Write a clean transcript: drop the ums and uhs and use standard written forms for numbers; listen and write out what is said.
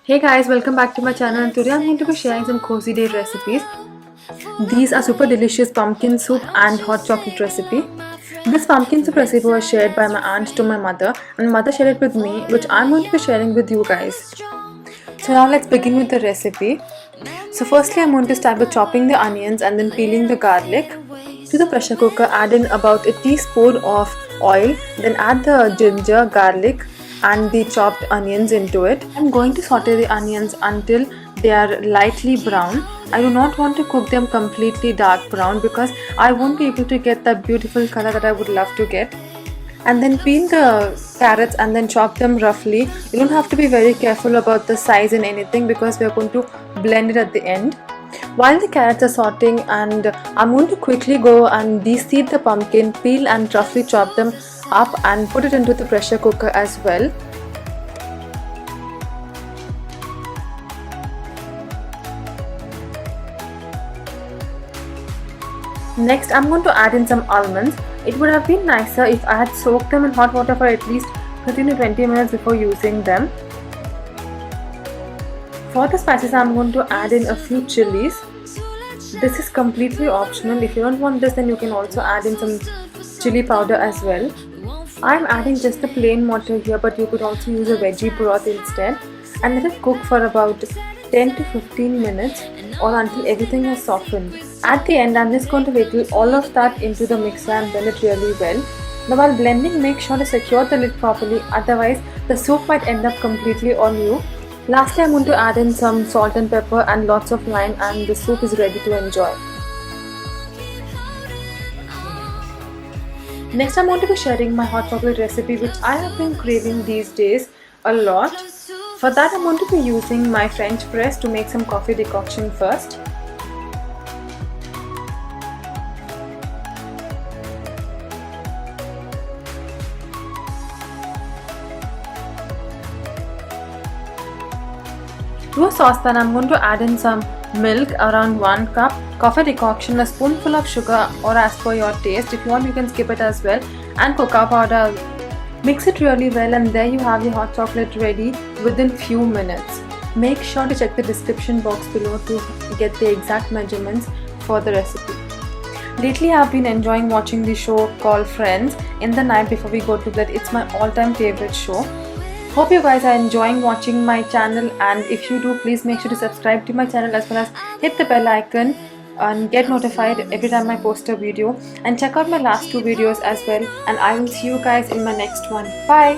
Hey guys, welcome back to my channel, and today I'm going to be sharing some cozy day recipes. These are super delicious pumpkin soup and hot chocolate recipe. This pumpkin soup recipe was shared by my aunt to my mother, and mother shared it with me, which I'm going to be sharing with you guys. So now let's begin with the recipe. So firstly I'm going to start with chopping the onions and then peeling the garlic. To the pressure cooker, add in about a teaspoon of oil, then add the ginger, garlic and the chopped onions into it. I'm going to saute the onions until they are lightly brown. I do not want to cook them completely dark brown because I won't be able to get the beautiful color that I would love to get. And then peel the carrots and then chop them roughly. You don't have to be very careful about the size and anything because we are going to blend it at the end. While the carrots are sauteing, and I'm going to quickly go and de-seed the pumpkin, peel and roughly chop them up and put it into the pressure cooker as well. Next, I'm going to add in some almonds. It would have been nicer if I had soaked them in hot water for at least 15 to 20 minutes before using them. For the spices, I'm going to add in a few chilies. This is completely optional. If you don't want this, then you can also add in some chili powder as well. I'm adding just the plain water here, but you could also use a veggie broth instead. And let it cook for about 10 to 15 minutes or until everything has softened. At the end, I'm just going to wiggle all of that into the mixer and blend it really well. Now while blending, make sure to secure the lid properly, otherwise the soup might end up completely on you. Lastly, I'm going to add in some salt and pepper and lots of lime, and the soup is ready to enjoy. Next, I'm going to be sharing my hot chocolate recipe, which I have been craving these days a lot. For that, I'm going to be using my French press to make some coffee decoction first. To a saucepan, I'm going to add in some milk, around 1 cup, coffee decoction, a spoonful of sugar or as per your taste. If you want, you can skip it as well, and cocoa powder. Mix it really well, and there you have your hot chocolate ready within few minutes. Make sure to check the description box below to get the exact measurements for the recipe. Lately, I've been enjoying watching the show called Friends in the night before we go to bed. It's my all-time favorite show. Hope you guys are enjoying watching my channel, and if you do, please make sure to subscribe to my channel as well as hit the bell icon and get notified every time I post a video, and check out my last 2 videos as well, and I will see you guys in my next one. Bye.